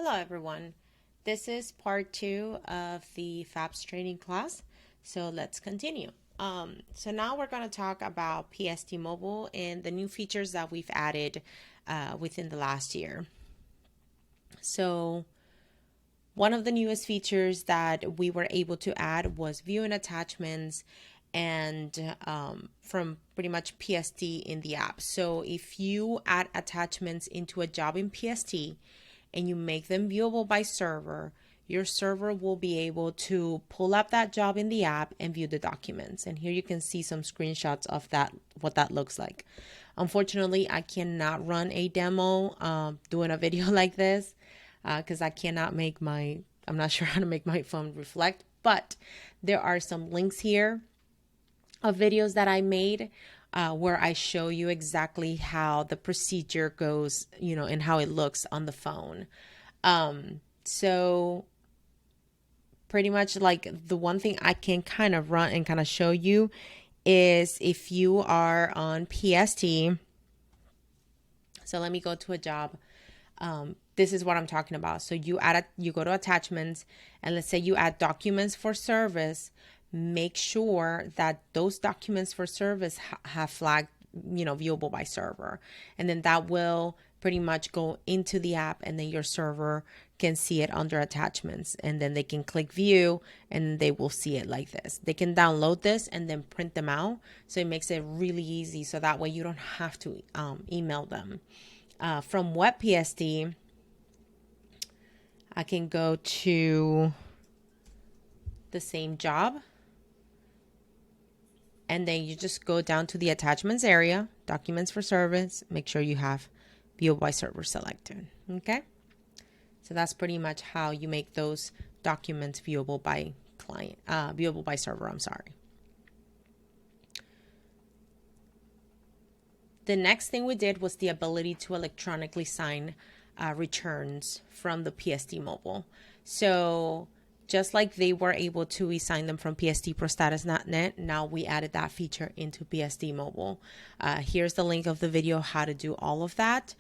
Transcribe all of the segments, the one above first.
Hello everyone, this is part 2 of the FAPS training class, so let's continue. So now we're going to talk about PST Mobile and the new features that we've added within the last year. So one of the newest features that we were able to add was viewing attachments and from pretty much PST in the app. So if you add attachments into a job in PST and you make them viewable by server, your server will be able to pull up that job in the app and view the documents. And here you can see some screenshots of that, what that looks like. Unfortunately, I cannot run a demo doing a video like this because I cannot make I'm not sure how to make my phone reflect, but there are some links here of videos that I made where I show you exactly how the procedure goes, and how it looks on the phone. So pretty much like the one thing I can kind of run and kind of show you is if you are on PST. So let me go to a job. This is what I'm talking about. So you go to attachments, and let's say you add documents for service. Make sure that those documents for service have flagged, viewable by server. And then that will pretty much go into the app, and then your server can see it under attachments. And then they can click view and they will see it like this. They can download this and then print them out. So it makes it really easy. So that way you don't have to email them. From WebPST, I can go to the same job. And then you just go down to the attachments area, documents for service, make sure you have view by server selected. Okay. So that's pretty much how you make those documents viewable by viewable by server. I'm sorry. The next thing we did was the ability to electronically sign returns from the PST Mobile. So just like they were able to assign them from PSTProStatus.net, now we added that feature into PST Mobile. Here's the link of the video how to do all of that.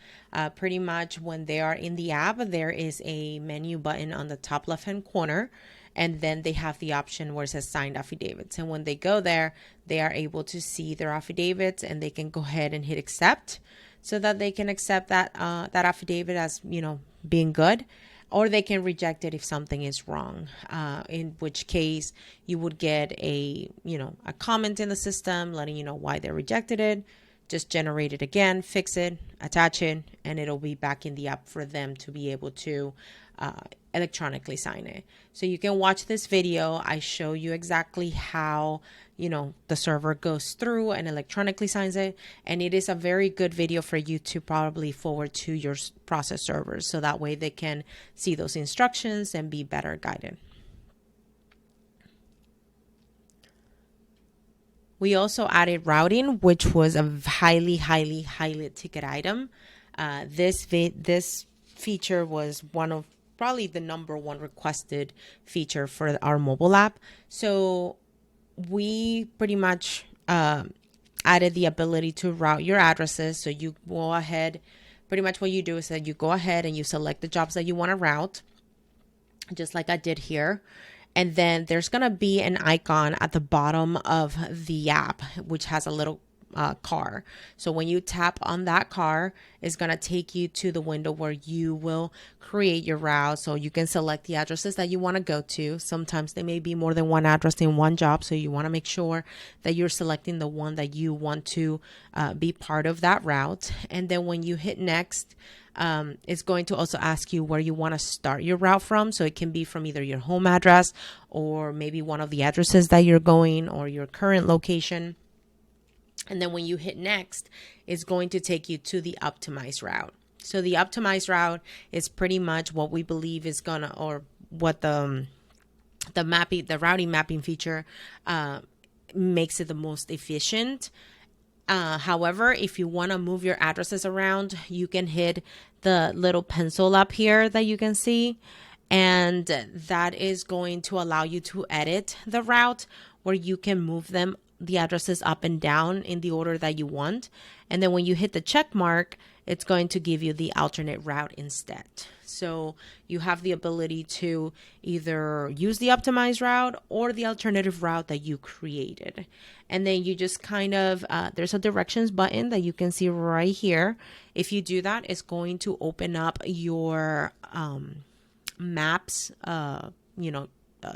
Pretty much when they are in the app, there is a menu button on the top left-hand corner, and then they have the option where it says signed affidavits. And when they go there, they are able to see their affidavits, and they can go ahead and hit accept so that they can accept that that affidavit as, being good. Or they can reject it if something is wrong, in which case you would get a comment in the system letting you know why they rejected it. Just generate it again, fix it, attach it, and it'll be back in the app for them to be able to electronically sign it. So you can watch this video. I show you exactly how the server goes through and electronically signs it, and it is a very good video for you to probably forward to your process servers, so that way they can see those instructions and be better guided. We also added routing, which was a highly ticket item. This feature was one of probably the #1 requested feature for our mobile app. So we pretty much added the ability to route your addresses. So you go ahead, pretty much what you do is that you go ahead and you select the jobs that you want to route, just like I did here. And then there's going to be an icon at the bottom of the app, which has a little car. So when you tap on that car, it's going to take you to the window where you will create your route. So you can select the addresses that you want to go to. Sometimes there may be more than one address in one job. So you want to make sure that you're selecting the one that you want to be part of that route. And then when you hit next, it's going to also ask you where you want to start your route from. So it can be from either your home address or maybe one of the addresses that you're going or your current location. And then when you hit next, it's going to take you to the optimized route. So the optimized route is pretty much what we believe is or what the routing mapping feature makes it the most efficient. However, if you want to move your addresses around, you can hit the little pencil up here that you can see, and that is going to allow you to edit the route where you can move the addresses up and down in the order that you want. And then when you hit the check mark, it's going to give you the alternate route instead. So you have the ability to either use the optimized route or the alternative route that you created. And then you just kind of, there's a directions button that you can see right here. If you do that, it's going to open up your maps,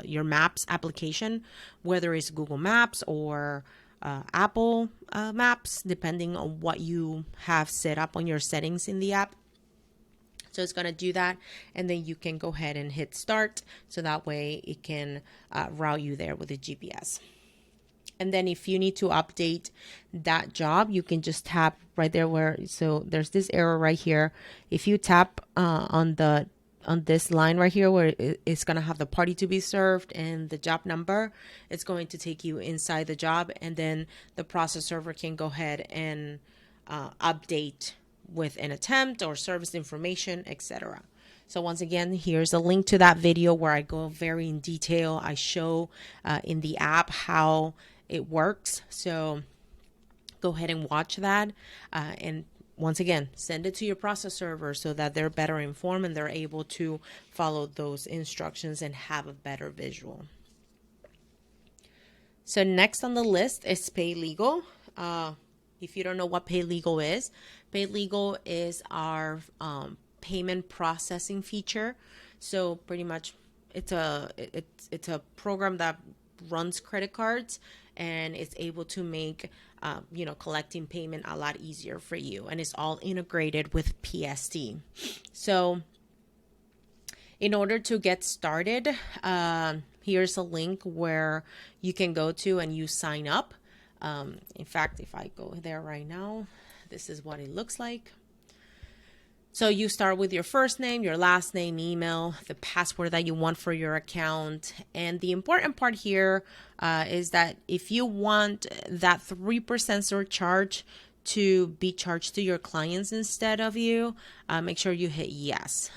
your Maps application, whether it's Google Maps or Apple Maps, depending on what you have set up on your settings in the app. So it's going to do that, and then you can go ahead and hit start, so that way it can route you there with the GPS. And then if you need to update that job, you can just tap right there so there's this arrow right here. If you tap on this line right here where it's going to have the party to be served and the job number, it's going to take you inside the job, and then the process server can go ahead and update with an attempt or service information, etc. So once again, here's a link to that video where I go very in detail. I show in the app how it works. So go ahead and watch that. And once again, send it to your process server so that they're better informed and they're able to follow those instructions and have a better visual. So next on the list is PayLegal. If you don't know what PayLegal is our payment processing feature. So pretty much it's a program that runs credit cards, and it's able to make collecting payment a lot easier for you, and it's all integrated with PST. So in order to get started, here's a link where you can go to and you sign up. In fact, if I go there right now, this is what it looks like. So you start with your first name, your last name, email, the password that you want for your account. And the important part here is that if you want that 3% surcharge to be charged to your clients instead of you, make sure you hit yes.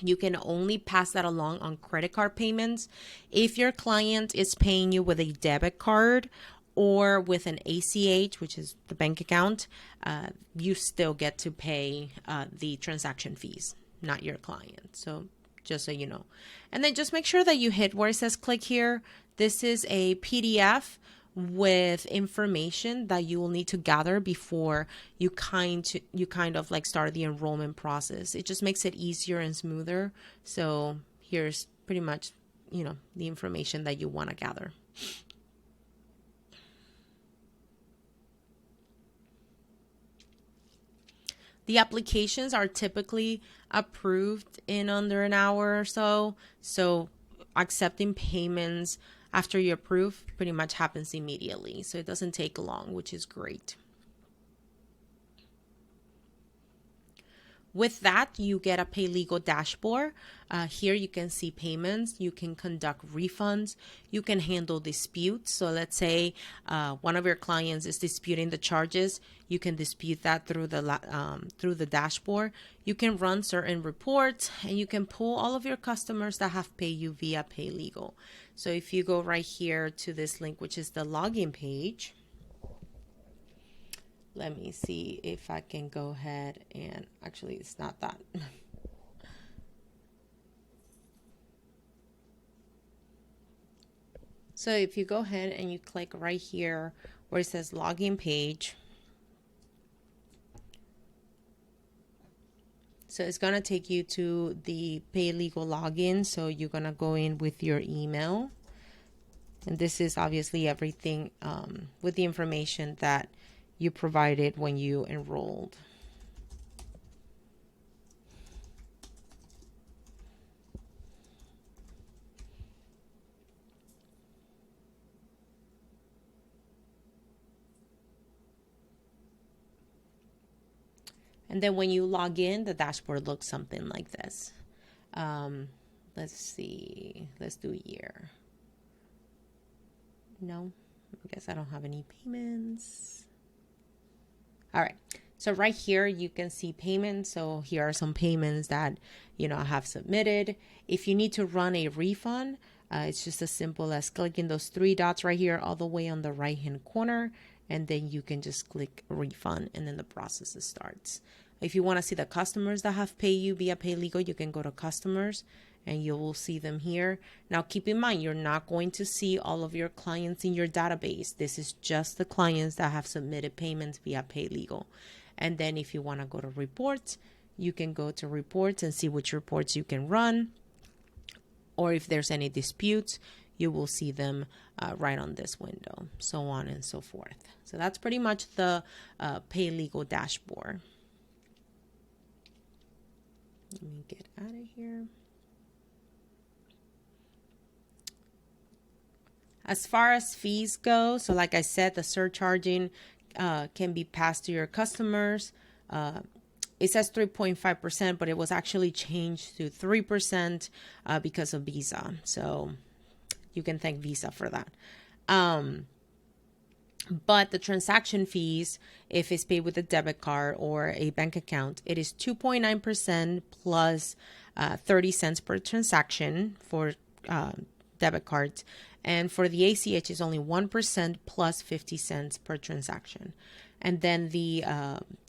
You can only pass that along on credit card payments. If your client is paying you with a debit card or with an ACH, which is the bank account, you still get to pay the transaction fees, not your client. So just so you know. And then just make sure that you hit where it says click here. This is a PDF with information that you will need to gather before you kind of like start the enrollment process. It just makes it easier and smoother. So here's pretty much, the information that you want to gather. The applications are typically approved in under an hour or so. So accepting payments after you approve pretty much happens immediately. So it doesn't take long, which is great. With that, you get a PayLegal dashboard. Here you can see payments, you can conduct refunds, you can handle disputes. So let's say one of your clients is disputing the charges, you can dispute that through the dashboard. You can run certain reports, and you can pull all of your customers that have paid you via PayLegal. So if you go right here to this link, which is the login page, let me see if I can go ahead and actually it's not that. So if you go ahead and you click right here where it says login page, so it's going to take you to the PayLegal login. So you're going to go in with your email. And this is obviously everything with the information that you provided when you enrolled. And then when you log in, the dashboard looks something like this. Let's see, let's do year. No, I guess I don't have any payments. All right, so right here you can see payments. So here are some payments that I have submitted. If you need to run a refund, it's just as simple as clicking those three dots right here all the way on the right hand corner, and then you can just click refund, and then the process starts. If you want to see the customers that have paid you via PayLegal, you can go to customers and you will see them here. Now, keep in mind, you're not going to see all of your clients in your database. This is just the clients that have submitted payments via PayLegal. And then if you want to go to reports, you can go to reports and see which reports you can run. Or if there's any disputes, you will see them right on this window, so on and so forth. So that's pretty much the PayLegal dashboard. Let me get out of here. As far as fees go, so like I said, the surcharging can be passed to your customers. It says 3.5%, but it was actually changed to 3% because of Visa. So you can thank Visa for that. But the transaction fees, if it's paid with a debit card or a bank account, it is 2.9% plus 30 cents per transaction for debit cards. And for the ACH, it's only 1% plus 50 cents per transaction. And then the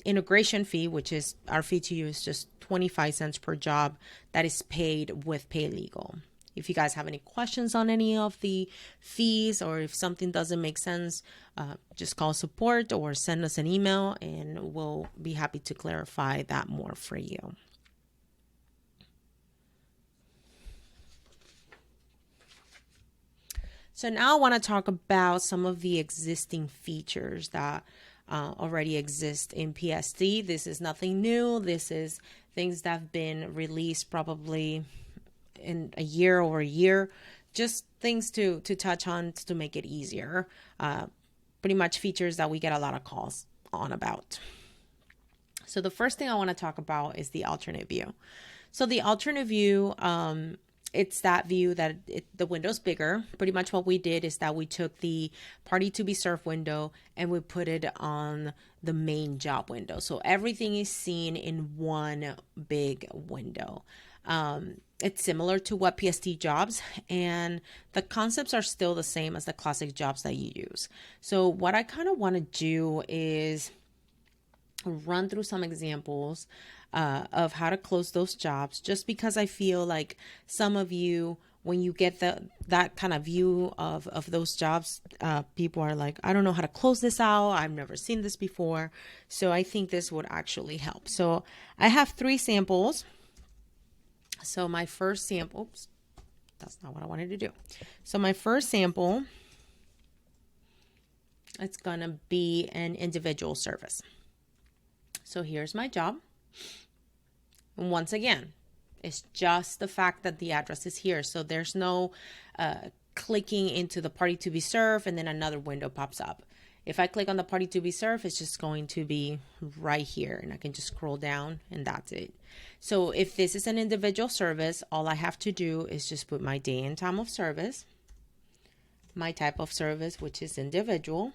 integration fee, which is our fee to you, is just 25 cents per job that is paid with PayLegal. If you guys have any questions on any of the fees, or if something doesn't make sense, just call support or send us an email and we'll be happy to clarify that more for you. So now I want to talk about some of the existing features that already exist in PST. This is nothing new. This is things that have been released probably in over a year, just things to touch on to make it easier. Pretty much features that we get a lot of calls on about. So the first thing I want to talk about is the alternate view. So the alternate view, it's that view that the window's bigger. Pretty much what we did is that we took the party to be served window and we put it on the main job window. So everything is seen in one big window. It's similar to WebPST jobs, and the concepts are still the same as the classic jobs that you use. So what I kind of want to do is run through some examples of how to close those jobs, just because I feel like some of you, when you get that kind of view of those jobs, people are like, I don't know how to close this out. I've never seen this before. So I think this would actually help. So I have 3 samples. So my first sample, oops, that's not what I wanted to do. So my first sample, it's going to be an individual service. So here's my job. And once again, it's just the fact that the address is here. So there's no clicking into the party to be served and then another window pops up. If I click on the party to be served, it's just going to be right here, and I can just scroll down and that's it. So if this is an individual service, all I have to do is just put my day and time of service, my type of service, which is individual.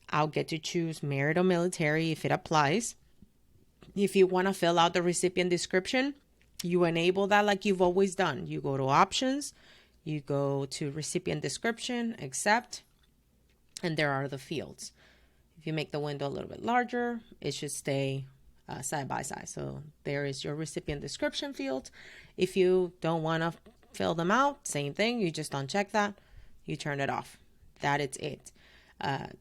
I'll get to choose merit or military if it applies. If you want to fill out the recipient description, you enable that like you've always done. You go to options, you go to recipient description, accept, and there are the fields. If you make the window a little bit larger, it should stay side by side. So there is your recipient description field. If you don't want to fill them out, same thing. You just uncheck that. You turn it off. That is it.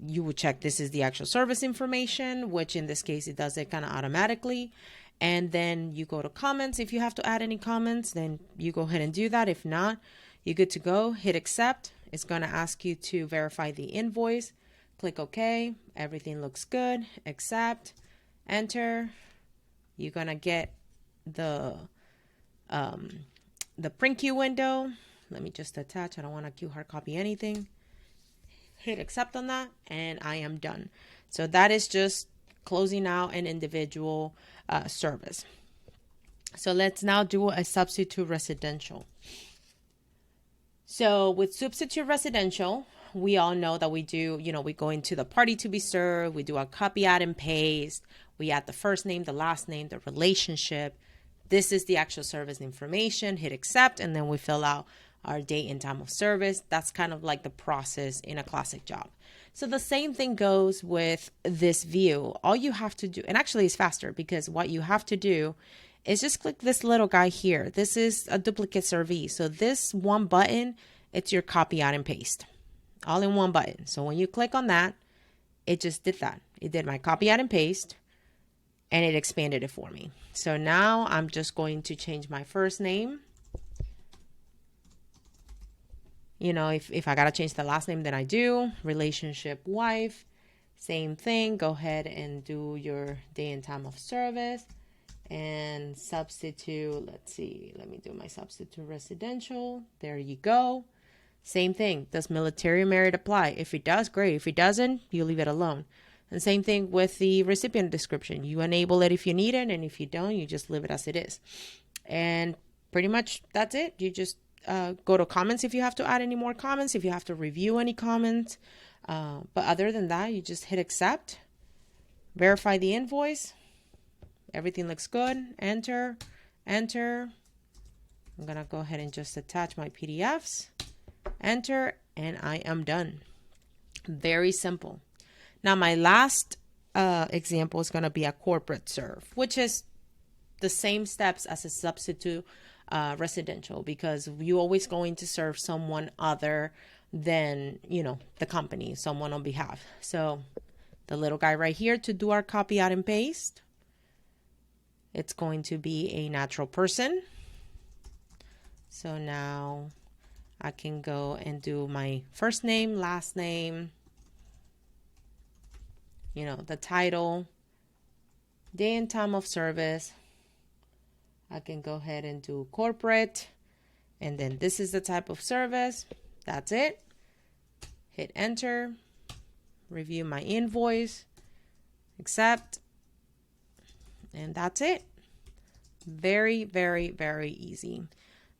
You would check this is the actual service information, which in this case, it does it kind of automatically. And then you go to comments. If you have to add any comments, then you go ahead and do that. If not, you're good to go. Hit accept. It's going to ask you to verify the invoice. Click OK. Everything looks good. Accept. Enter. You're going to get the print queue window. Let me just attach. I don't want to queue hard copy anything. Hit accept on that, and I am done. So that is just closing out an individual service. So let's now do a substitute residential. So with substitute residential, we all know that we do, we go into the party to be served, we do a copy, add, and paste, we add the first name, the last name, the relationship. This is the actual service information, hit accept, and then we fill out our date and time of service. That's kind of like the process in a classic job. So the same thing goes with this view. All you have to do, and actually it's faster, because what you have to do is just click this little guy here. This is a duplicate survey. So this one button, it's your copy, out, and paste, all in one button. So when you click on that, it just did that. It did my copy, out, and paste, and it expanded it for me. So now I'm just going to change my first name. You know, if I got to change the last name, then I do. Relationship, wife, same thing. Go ahead and do your day and time of service. And substitute, let's see, let me do my substitute residential. There you go. Same thing. Does military merit apply? If it does, great. If it doesn't, you leave it alone. And same thing with the recipient description. You enable it if you need it, and if you don't, you just leave it as it is. And pretty much that's it. You just go to comments if you have to add any more comments, if you have to review any comments. But other than that, you just hit accept, verify the invoice. Everything looks good. Enter, enter. I'm going to go ahead and just attach my PDFs. Enter, and I am done. Very simple. Now, my last example is going to be a corporate serve, which is the same steps as a substitute residential, because you're always going to serve someone other than, you know, the company, someone on behalf. So the little guy right here to do our copy, out, and paste. It's going to be a natural person. So now I can go and do my first name, last name, you know, the title, day and time of service. I can go ahead and do corporate. And then this is the type of service. That's it. Hit enter. Review my invoice. Accept. And that's it. Very, very, very easy.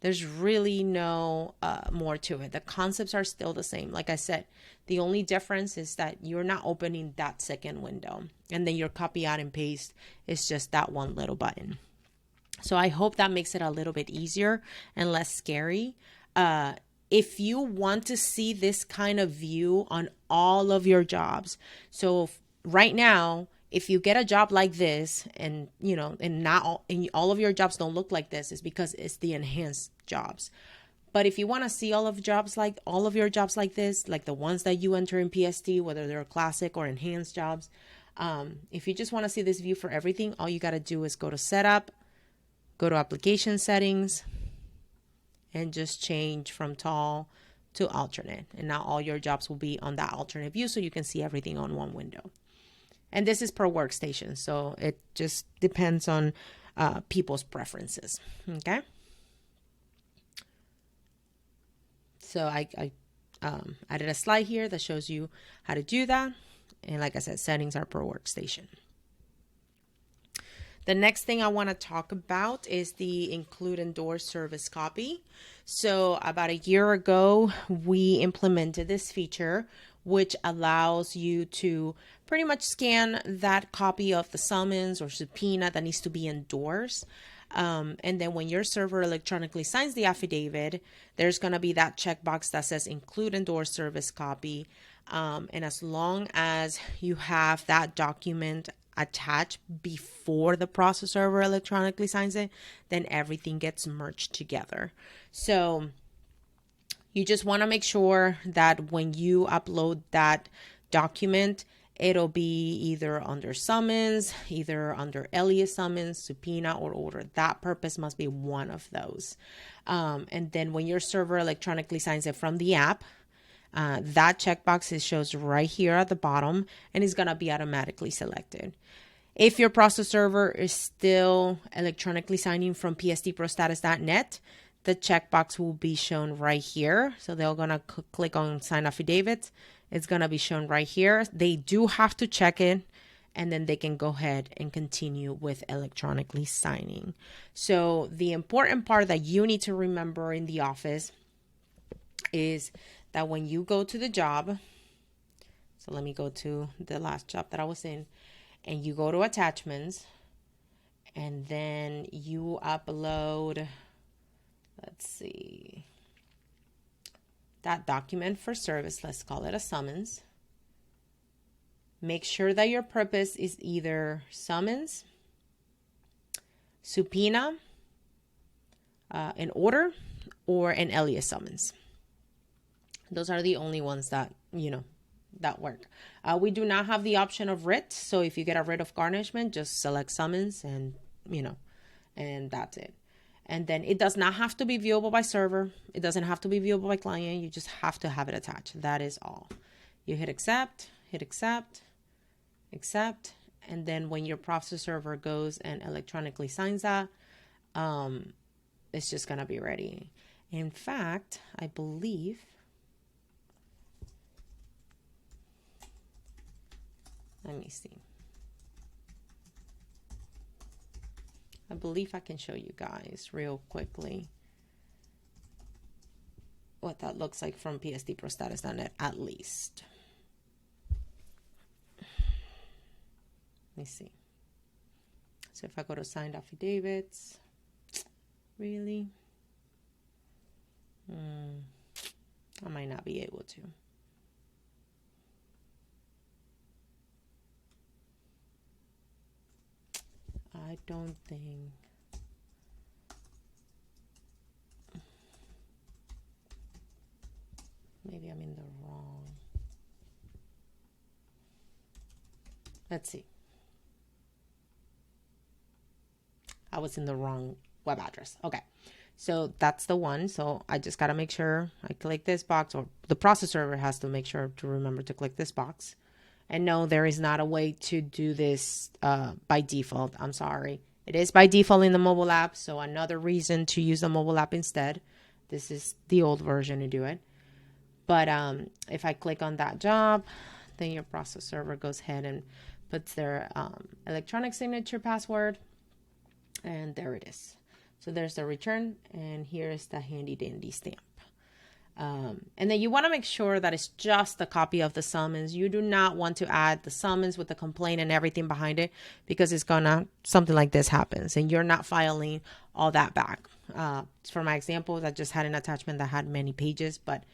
There's really no more to it. The concepts are still the same. Like I said, the only difference is that you're not opening that second window. And then your copy, out, and paste is just that one little button. So I hope that makes it a little bit easier and less scary. If you want to see this kind of view on all of your jobs, so right now, if you get a job like this, and you know, and all of your jobs don't look like this, is because it's the enhanced jobs. But if you want to see all of your jobs like this, like the ones that you enter in PST, whether they're classic or enhanced jobs, if you just want to see this view for everything, all you got to do is go to setup, go to application settings, and just change from tall to alternate. And now all your jobs will be on that alternate view, so you can see everything on one window. And this is per workstation, so it just depends on people's preferences. Okay. So I added a slide here that shows you how to do that. And like I said, settings are per workstation. The next thing I want to talk about is the include endorse service copy. So about a year ago, we implemented this feature, which allows you to pretty much scan that copy of the summons or subpoena that needs to be endorsed. And then when your server electronically signs the affidavit, there's going to be that checkbox that says include endorsed service copy. And as long as you have that document attached before the process server electronically signs it, then everything gets merged together. So you just want to make sure that when you upload that document, it'll be either under summons, either under alias summons, subpoena, or order. That purpose must be one of those. And then when your server electronically signs it from the app, that checkbox shows right here at the bottom, and it's going to be automatically selected. If your process server is still electronically signing from pstprostatus.net, the checkbox will be shown right here. So they're going to click on sign affidavits. It's going to be shown right here. They do have to check it, and then they can go ahead and continue with electronically signing. So the important part that you need to remember in the office is that when you go to the job, so let me go to the last job that I was in, and you go to attachments, and then you upload, let's see, that document for service, let's call it a summons. Make sure that your purpose is either summons, subpoena, an order, or an alias summons. Those are the only ones that, that work. We do not have the option of writ. So if you get a writ of garnishment, just select summons and, and that's it. And then it does not have to be viewable by server. It doesn't have to be viewable by client. You just have to have it attached. That is all. You hit accept, accept. And then when your process server goes and electronically signs that, it's just going to be ready. In fact, I believe, let me see. I believe I can show you guys real quickly what that looks like from pstprostatus.net at least. Let me see. So if I go to signed affidavits, really? I might not be able to. I don't think. Maybe I'm in the wrong. Let's see. I was in the wrong web address. Okay. So that's the one. So I just got to make sure I click this box, or the process server has to make sure to remember to click this box. And no, there is not a way to do this by default. I'm sorry. It is by default in the mobile app. So another reason to use the mobile app instead. This is the old version to do it. But if I click on that job, then your process server goes ahead and puts their electronic signature password. And there it is. So there's the return. And here's the handy dandy stamp. And then you want to make sure that it's just a copy of the summons. You do not want to add the summons with the complaint and everything behind it, because it's gonna, something like this happens and you're not filing all that back. For my examples, I just had an attachment that had many pages, but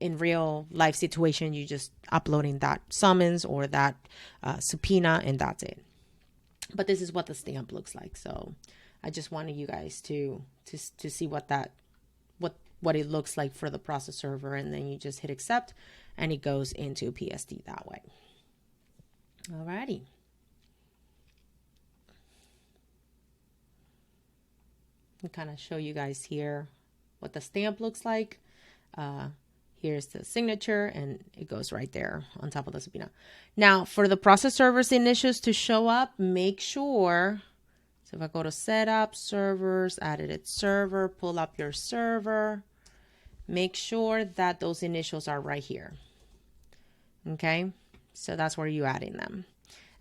in real life situation, you just uploading that summons or that subpoena, and that's it. But this is what the stamp looks like. So I just wanted you guys to see what it looks like for the process server, and then you just hit accept and it goes into PST that way. Alrighty. I'll kind of show you guys here what the stamp looks like. Here's the signature, and it goes right there on top of the subpoena. Now, for the process server's initials to show up, make sure. So if I go to setup, servers, edited server, pull up your server, make sure that those initials are right here. Okay, so that's where you're adding them.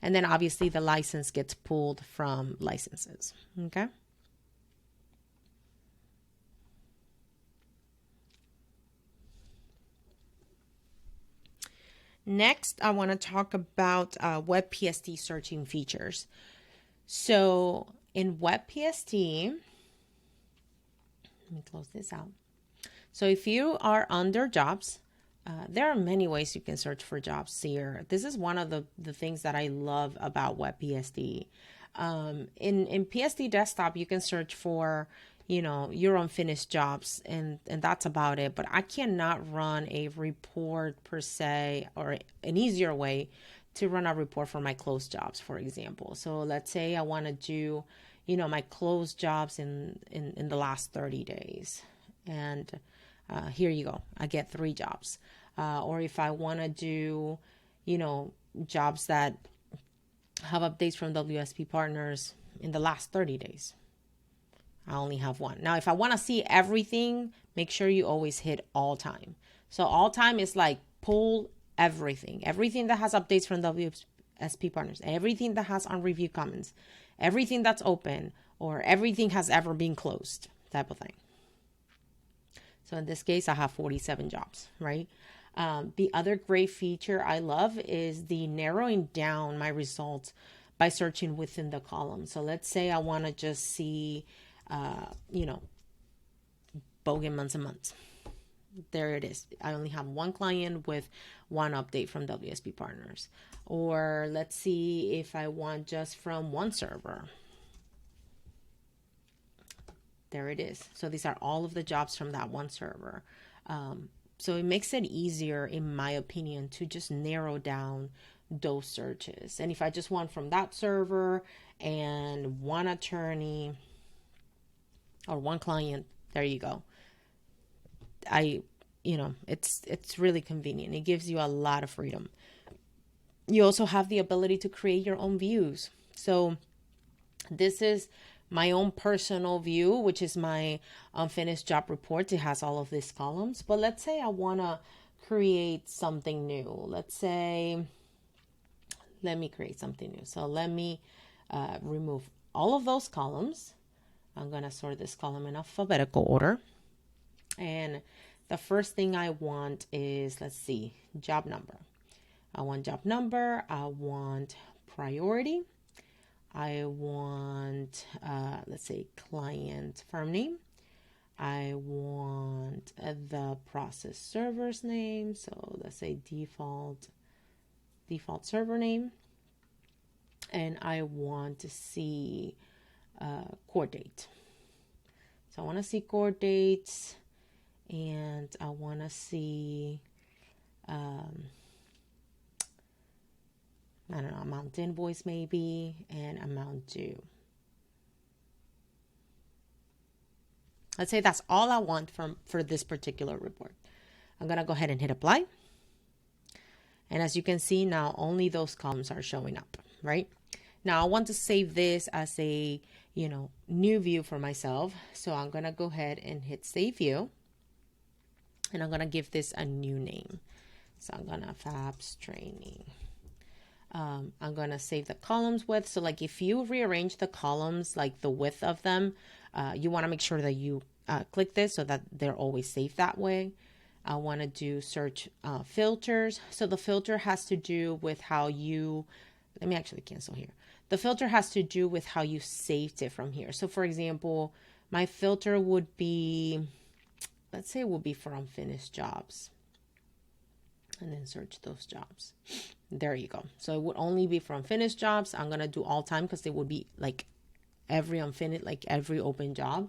And then obviously the license gets pulled from licenses. Okay. Next, I want to talk about WebPST searching features. So in WebPST, let me close this out. So if you are under jobs, there are many ways you can search for jobs here. This is one of the things that I love about WebPST. In PST Desktop, you can search for, your unfinished jobs, and that's about it. But I cannot run a report per se, or an easier way to run a report for my closed jobs, for example. So let's say I want to do, my closed jobs in the last 30 days. And here you go. I get 3 jobs. Or if I want to do, jobs that have updates from WSP partners in the last 30 days, I only have 1. Now, if I want to see everything, make sure you always hit all time. So all time is like pull everything that has updates from WSP partners, everything that has unreviewed comments, everything that's open, or everything has ever been closed, type of thing. So in this case, I have 47 jobs, right? The other great feature I love is the narrowing down my results by searching within the column. So let's say I want to just see, Bogan months and months. there it is. I only have one client with one update from WSP partners. Or let's see if I want just from one server. There it is. So these are all of the jobs from that one server. So it makes it easier, in my opinion, to just narrow down those searches. And if I just want from that server and one attorney or one client, there you go. It's really convenient. It gives you a lot of freedom. You also have the ability to create your own views. So this is my own personal view, which is my unfinished job report. It has all of these columns. But let's say I want to create something new. Let's say, let me create something new. So let me remove all of those columns. I'm going to sort this column in alphabetical order. And the first thing I want is, let's see, job number. I want job number. I want priority. I want, let's say, client firm name. I want the process server's name. So let's say default server name. And I want to see court date. So I want to see court dates, and I want to see, I don't know, amount invoice maybe, and amount due. Let's say that's all I want for this particular report. I'm going to go ahead and hit apply. And as you can see now, only those columns are showing up, right? Now I want to save this as a, new view for myself. So I'm going to go ahead and hit save view. And I'm going to give this a new name. So I'm going to FABS training. I'm going to save the columns width. So like if you rearrange the columns, like the width of them, you want to make sure that you click this so that they're always saved that way. I want to do search filters. So the filter has to do with how you, let me actually cancel here. The filter has to do with how you saved it from here. So for example, my filter would be, let's say it would be for unfinished jobs. And then search those jobs. There you go. So it would only be for unfinished jobs. I'm going to do all time because it would be like every unfinished, like every open job.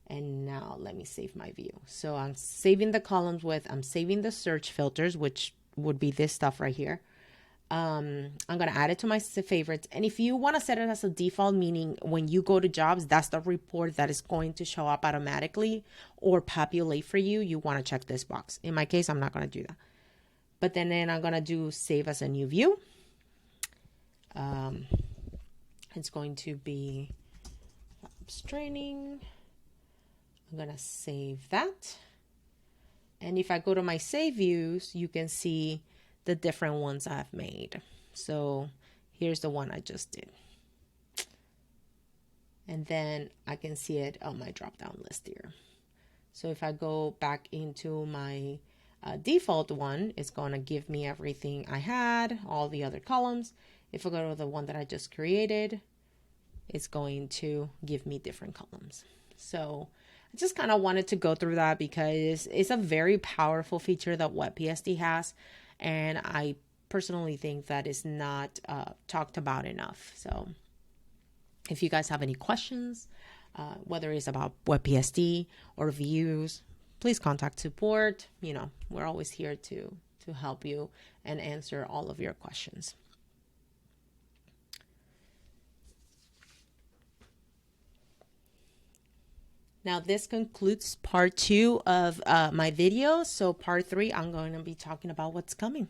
And now let me save my view. So I'm saving the columns width. I'm saving the search filters, which would be this stuff right here. I'm going to add it to my favorites. And if you want to set it as a default, meaning when you go to jobs, that's the report that is going to show up automatically or populate for you, you want to check this box. In my case, I'm not going to do that. But then I'm going to do save as a new view. It's going to be training. I'm going to save that. And if I go to my save views, you can see the different ones I've made. So here's the one I just did. And then I can see it on my drop down list here. So if I go back into my default one, it's going to give me everything I had, all the other columns. If I go to the one that I just created, it's going to give me different columns. So I just kind of wanted to go through that because it's a very powerful feature that WebPST has. And I personally think that is not talked about enough. So if you guys have any questions, whether it's about WebPST or views, please contact support. We're always here to help you and answer all of your questions. Now, this concludes part 2 of my video. So part 3, I'm going to be talking about what's coming.